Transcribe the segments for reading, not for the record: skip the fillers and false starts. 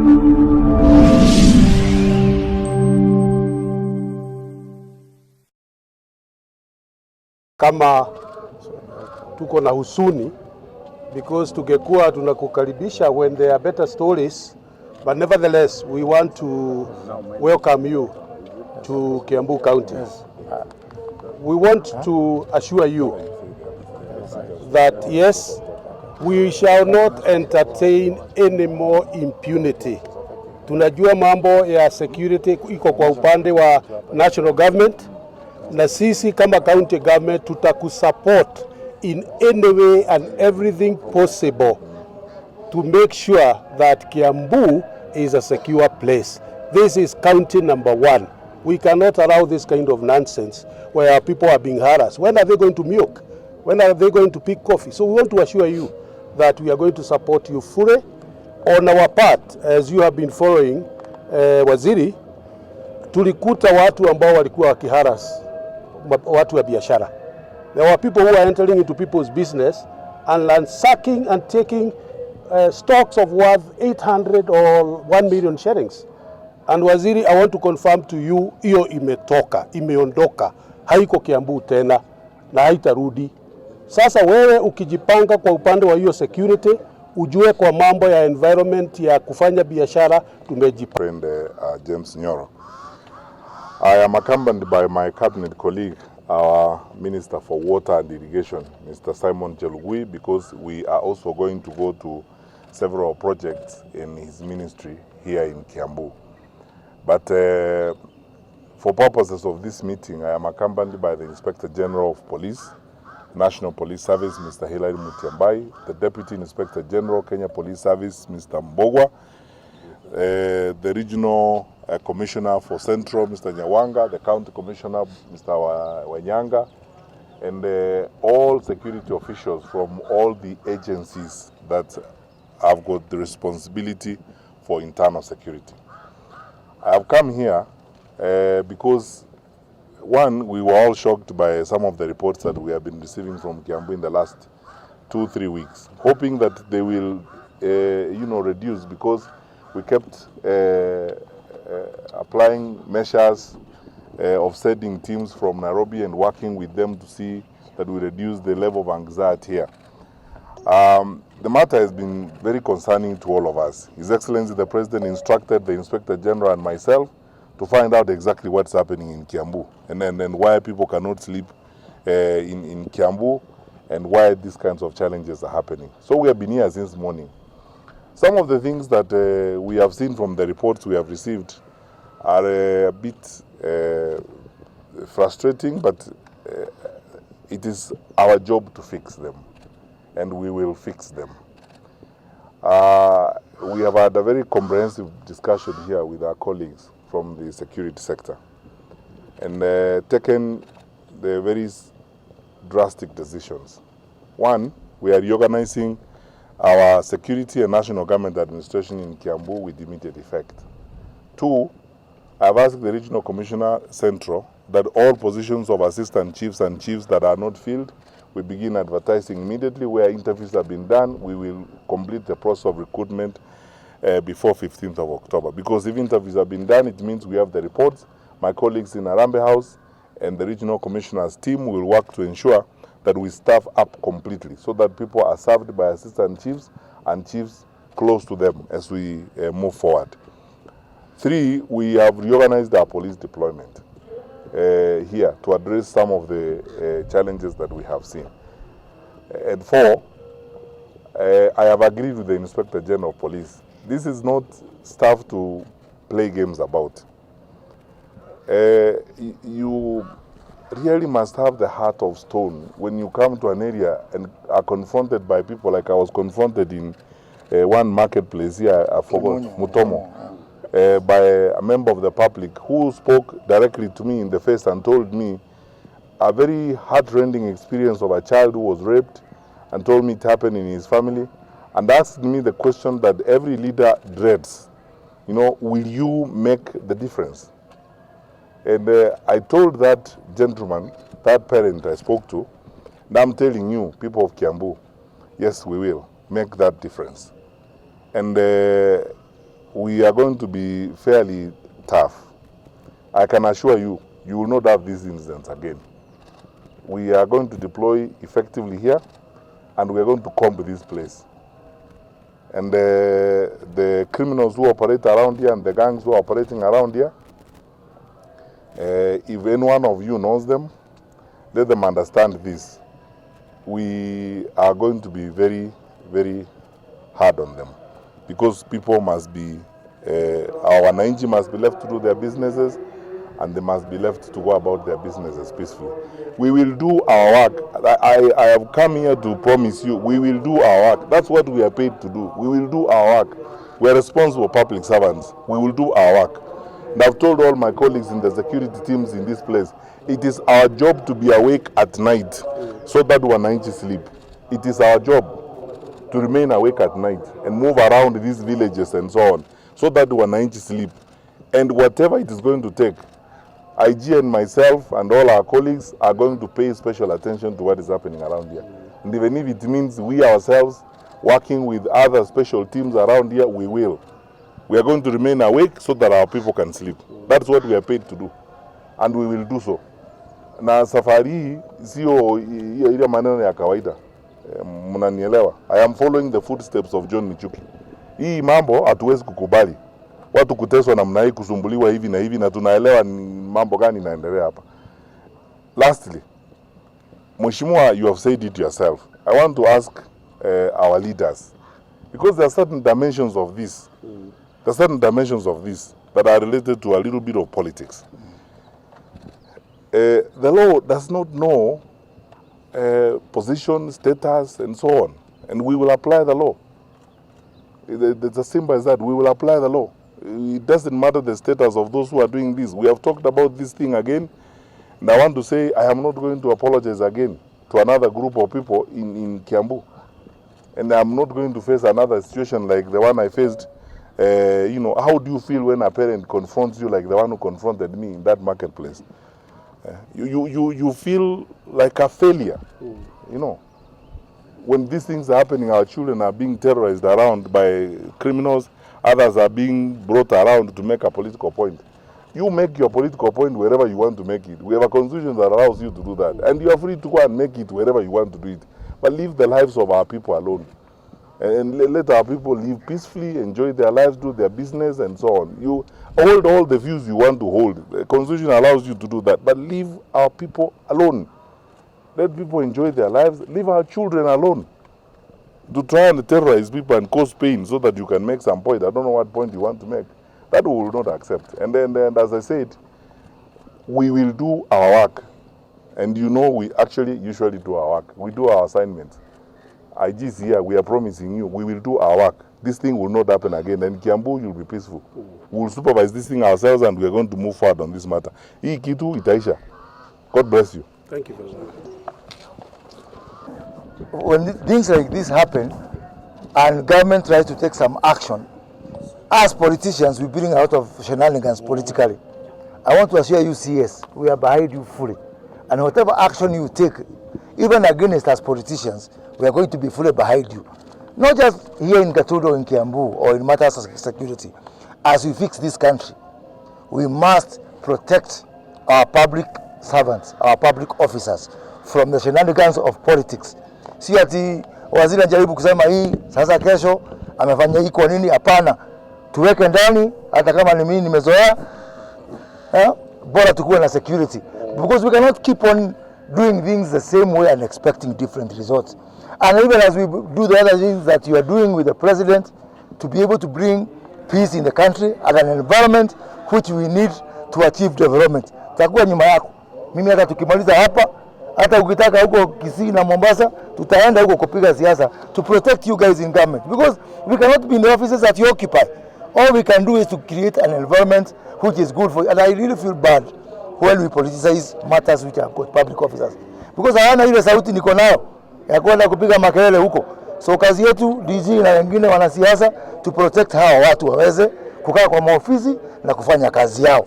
Kama tuko na husuni because tungekuwa tunakukaribisha when there are better stories, but nevertheless we want to welcome you to Kiambu County. We want to assure you that yes, we shall not entertain any more impunity. Tunajua mambo ya security iko kwa upande wa national government, na sisi kama county government tutakusupport in any way and everything possible to make sure that Kiambu is a secure place. This is county number 1. We cannot allow this kind of nonsense where people are being harassed. When are they going to milk? When are they going to pick coffee? So we want to assure you that we are going to support you fully. On our part, as you have been following, Waziri, tulikuta watu ambao walikuwa wakiharas watu wa biashara. There were people who are entering into people's business and ransacking and taking stocks of worth 800 or 1 million shillings. And Waziri, I want to confirm to you, hiyo imetoka, imeondoka, haiko Kiambu tena na haitarudi. Sasa wewe ukijipanga kwa upande wa hiyo security, ujue kwa mambo ya environment ya kufanya biashara tumejipanga. James Nyoro. I am accompanied by my cabinet colleague, our Minister for Water and Irrigation, Mr. Simon Chelugui, because we are also going to go to several projects in his ministry here in Kiambu. But for purposes of this meeting, I am accompanied by the Inspector General of Police, National Police Service, Mr. Matiang'I, the Deputy Inspector General, Kenya Police Service, Mr. Mbogwa, the Regional Commissioner for Central, Mr. Nyawanga, the County Commissioner, Mr. Wanyanga, and all security officials from all the agencies that have got the responsibility for internal security. I have come here because, one, we were all shocked by some of the reports that we have been receiving from Kiambu in the last 2-3 weeks, hoping that they will, reduce, because we kept applying measures of sending teams from Nairobi and working with them to see that we reduce the level of anxiety here. The matter has been very concerning to all of us. His Excellency the President instructed the Inspector General and myself to find out exactly what's happening in Kiambu, and then why people cannot sleep in Kiambu, and why these kinds of challenges are happening. So we have been here since morning. Some of the things that we have seen from the reports we have received are a bit frustrating, but it is our job to fix them, and we will fix them. We have had a very comprehensive discussion here with our colleagues from the security sector, and taken the very drastic decisions. One, we are reorganizing our security and national government administration in Kiambu with immediate effect. Two, I have asked the Regional Commissioner Central that all positions of assistant chiefs and chiefs that are not filled, we begin advertising immediately. Where interviews have been done, we will complete the process of recruitment before 15th of October. Because if interviews have been done, it means we have the reports. My colleagues in Harambee House and the Regional Commissioner's team will work to ensure that we staff up completely, so that people are served by assistant chiefs and chiefs close to them as we move forward. Three, we have reorganized our police deployment here to address some of the challenges that we have seen. And four, I have agreed with the Inspector General of Police. This is not stuff to play games about. You really must have the heart of stone when you come to an area and are confronted by people like I was confronted in one marketplace here, I forgot, Mutomo, by a member of the public who spoke directly to me in the face and told me a very heart-rending experience of a child who was raped, and told me it happened in his family, and asked me the question that every leader dreads. Will you make the difference? And I told that gentleman, that parent I spoke to, and I'm telling you, people of Kiambu, yes, we will make that difference. And we are going to be fairly tough. I can assure you, you will not have these incidents again. We are going to deploy effectively here, and we are going to comb this place. And the criminals who operate around here and the gangs who are operating around here, if any one of you knows them, let them understand this. We are going to be very, very hard on them, because people must be, our NEWSLIFE must be left to do their businesses, and they must be left to go about their businesses peacefully. We will do our work. I have come here to promise you, we will do our work. That's what we are paid to do. We will do our work. We are responsible public servants. We will do our work. And I've told all my colleagues in the security teams in this place, it is our job to be awake at night so that wananchi sleep. It is our job to remain awake at night and move around these villages and so on, so that wananchi sleep. And whatever it is going to take, IG and myself and all our colleagues are going to pay special attention to what is happening around here. And even if it means we ourselves working with other special teams around here, we will. We are going to remain awake so that our people can sleep. That's what we are paid to do. And we will do so. Na safari hii sio ile maneno ya kawaida. Mnanielewa? I am following the footsteps of John Michuki. Hii mambo hatuwezi kukubali. Watu kuteswa namna hii, kusumbuliwa hivi na hivi, na tunaelewa ni mambo gani inaendelea hapa. Lastly, Mheshimiwa, you have said it yourself. I want to ask our leaders, because there are certain dimensions of this. There are certain dimensions of this that are related to a little bit of politics. The law does not know position, status, and so on. And we will apply the law. It's as simple as that. We will apply the law. It doesn't matter the status of those who are doing this. We have talked about this thing again. And I want to say I am not going to apologize again to another group of people in Kiambu. And I'm not going to face another situation like the one I faced. You know, how do you feel when a parent confronts you like the one who confronted me in that marketplace? You feel like a failure, you know. When these things are happening, our children are being terrorized around by criminals, others are being brought around to make a political point. You make your political point wherever you want to make it. We have a constitution that allows you to do that. And you are free to go and make it wherever you want to do it. But leave the lives of our people alone. And let our people live peacefully, enjoy their lives, do their business, and so on. You hold all the views you want to hold. The constitution allows you to do that. But leave our people alone. Let people enjoy their lives. Leave our children alone. To try and terrorize people and cause pain so that you can make some point. I don't know what point you want to make. That we will not accept. And then as I said, we will do our work. And you know we actually usually do our work. We do our assignments. IG is here. We are promising you we will do our work. This thing will not happen again. And Kiambu, you'll be peaceful. We will supervise this thing ourselves and we are going to move forward on this matter. Hii kitu itaisha. God bless you. Thank you, President. When things like this happen and government tries to take some action, as politicians we bring a lot of shenanigans politically. I want to assure you, CS, we are behind you fully. And whatever action you take, even against us politicians, we are going to be fully behind you. Not just here in Gatudo, in Kiambu, or in matters of security. As we fix this country, we must protect our public servants, our public officers, from the shenanigans of politics. Si ati waziri anajaribu kusema hii sasa kesho amefanya hii kwa nini? Hapana, tuweke ndani, hata kama ni mimi nimezoea, bora tukuwe na security, because we cannot keep on doing things the same way and expecting different results. And even as we do the other things that you are doing with the president, to be able to bring peace in the country and an environment which we need to achieve development. Takuwa nyuma yako. Mimi hata tukimaliza hapa, hata ukitaka huko Kisii na Mombasa, tutaenda huko kupiga siasa to protect you guys in government, because we cannot be in the offices that you occupy. All we can do is to create an environment which is good for you. And I really feel bad when we politicize matters which have got public officers, because hawana ile sauti niko nayo ya kwenda kupiga makelele huko. So kazi yetu DG na wengine wanasiasa to protect hawa watu waweze kukaa kwa maofisi na kufanya kazi yao.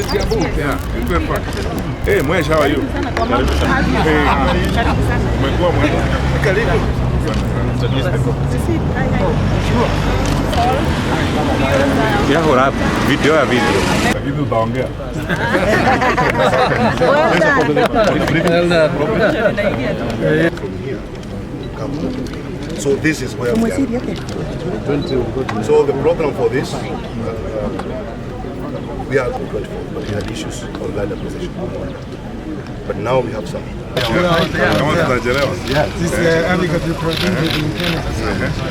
Hey, Mwesh, how are you? Umekuwa mwana? Karibu. Ya hora video ya video. Lakini utaongea. So this is where we are. So the program for this, we are but we had issues on land acquisition. But now we have some.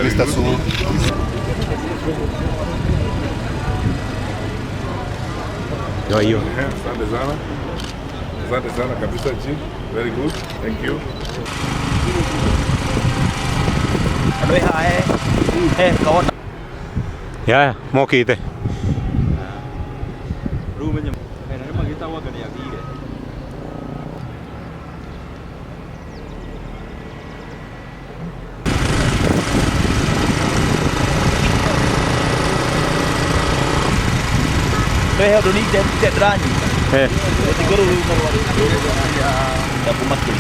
Mr. Sulu. Yo hiyo. Asante sana kabisa chief. Very good. Thank you. Ya, mokite. Heo ndo ni rangi. Tigoro ya kumakili.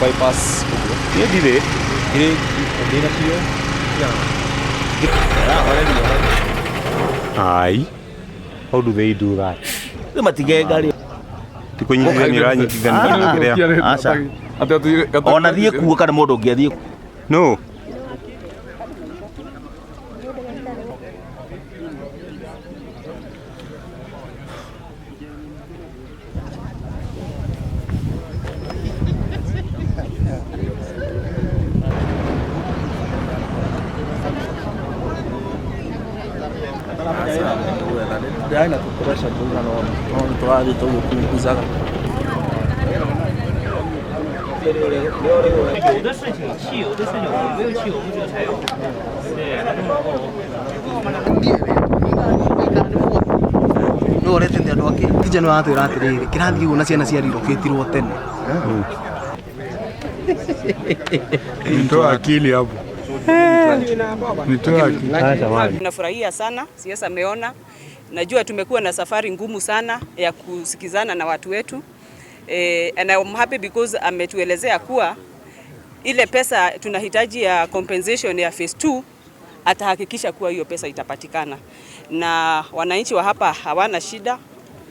Bypass. Ye dire. Ile ndio sio. Ai. How do they do that? Kama tigegari. Tikonyithia ni ranyitithania kiria. Asa. Ona thie kuo kana mundu ngiathie. No. Haina kupresha tu no tuali tu kukuzaga. No orete ndio wake kijana wa watu ratiriri kirathi una ciana cia riroketirwo tene. Nitoa akili hapo. Nitoa akili. Tunafurahia sana, siasa ameona. Najua tumekuwa na safari ngumu sana ya kusikizana na watu wetu. And I'm happy because ametuelezea kuwa ile pesa tunahitaji ya compensation ya phase 2 atahakikisha kuwa hiyo pesa itapatikana. Na wananchi wa hapa hawana shida.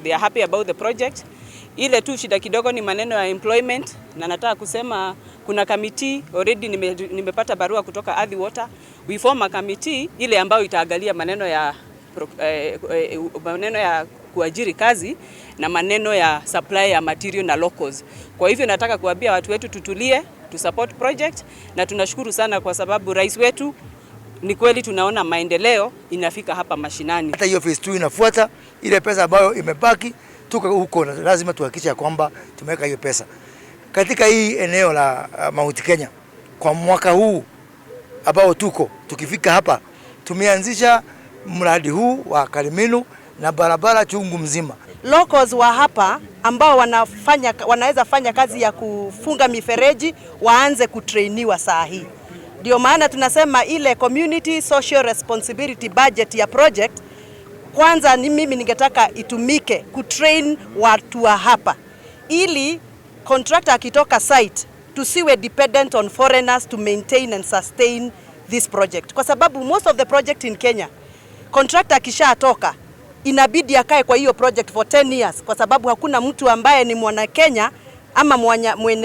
They are happy about the project. Ile tu shida kidogo ni maneno ya employment, na nataka kusema kuna committee already nimepata barua kutoka Earth Water. We form a committee ile ambayo itaangalia maneno ya kuajiri kazi na maneno ya supply ya material na locals. Kwa hivyo nataka kuambia watu wetu tutulie, tu support project, na tunashukuru sana kwa sababu rais wetu ni kweli tunaona maendeleo inafika hapa mashinani. Hata hiyo phase 2 inafuata, ile pesa ambayo imebaki tuko huko na lazima tuhakikishe kwamba tumeweka hiyo pesa. Katika hii eneo la Mount Kenya kwa mwaka huu ambao tukifika hapa tumeanzisha mradi huu wa Kariminu na barabara chungu mzima. Locals wa hapa ambao wanaweza fanya kazi ya kufunga mifereji waanze kutrainiwa saa hii. Ndio maana tunasema ile community social responsibility budget ya project kwanza ni mimi ningetaka itumike kutrain watu wa hapa ili contractor akitoka site tusiwe dependent on foreigners to maintain and sustain this project, kwa sababu most of the project in Kenya contractor akishatoka inabidi akae kwa hiyo project for 10 years, kwa sababu hakuna mtu ambaye ni mwana Kenya ama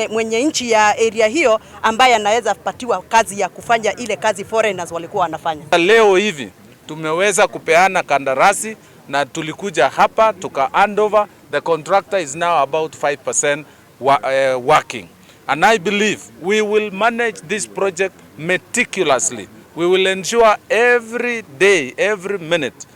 mwenye nchi ya area hiyo ambaye anaweza patiwa kazi ya kufanya ile kazi foreigners walikuwa wanafanya. Leo hivi tumeweza kupeana kandarasi na tulikuja hapa tuka hand over. The contractor is now about 5% working, and I believe we will manage this project meticulously. We will ensure every day, every minute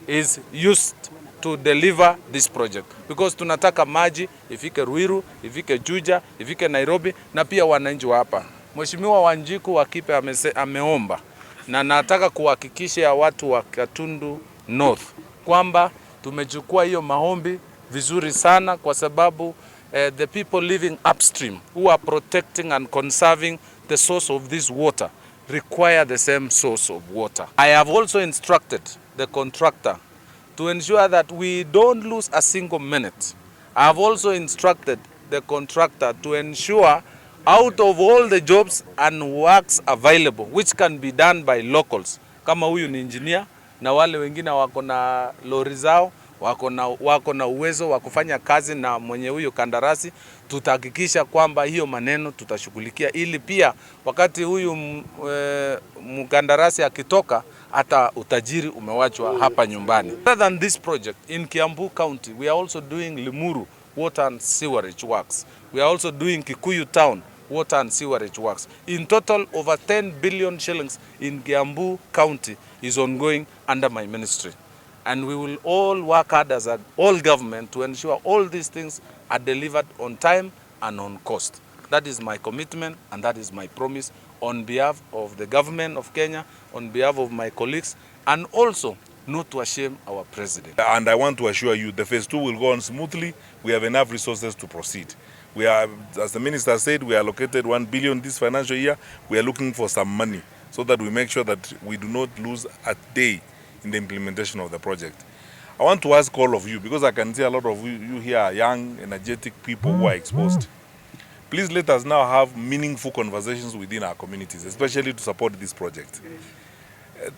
is used to deliver this project, because tunataka maji ifike Ruiru, ifike Juja, ifike Nairobi na pia wananchi wa hapa. Mheshimiwa Wanjiku wa Kipe ameomba, na nataka kuhakikisha watu wa Katundu North kwamba tumechukua hiyo maombi vizuri sana, kwa sababu the people living upstream who are protecting and conserving the source of this water require the same source of water. I have also instructed the contractor to ensure that we don't lose a single minute. I have also instructed the contractor to ensure out of all the jobs and works available which can be done by locals, kama huyu ni engineer na wale wengine wako na lori zao, wako na uwezo wa kufanya kazi na mwenye huyo kandarasi, tutahakikisha kwamba hiyo maneno tutashughulikia, ili pia wakati huyu mkandarasi akitoka hata utajiri umewachwa hapa nyumbani. Other than this project in Kiambu County, we are also doing Limuru water and sewerage works. We are also doing Kikuyu Town water and sewerage works. In total, over 10 billion shillings in Kiambu County is ongoing under my ministry. And we will all work hard as all government to ensure all these things are delivered on time and on cost. That is my commitment and that is my promise on behalf of the government of Kenya, on behalf of my colleagues, and also not to shame our president. And I want to assure you, the phase 2 will go on smoothly. We have enough resources to proceed. We are, as the minister said, we allocated 1 billion this financial year. We are looking for some money so that we make sure that we do not lose a day in the implementation of the project. I want to ask all of you, because I can see a lot of you here are young, energetic people who are exposed. Please let us now have meaningful conversations within our communities, especially to support this project.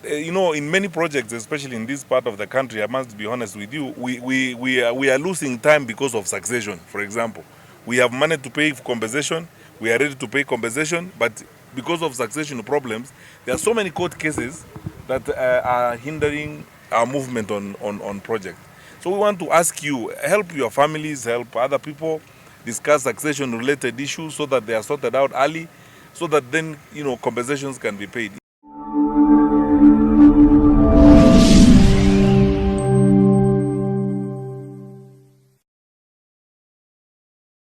You know, in many projects, especially in this part of the country, I must be honest with you, we are losing time because of succession. For example, we have money to pay for compensation, we are ready to pay compensation, but because of succession problems, there are so many court cases that are hindering our movement on project. So we want to ask you, help your families, help other people discuss succession related issues so that they are sorted out early, so that then, you know, compensations can be paid.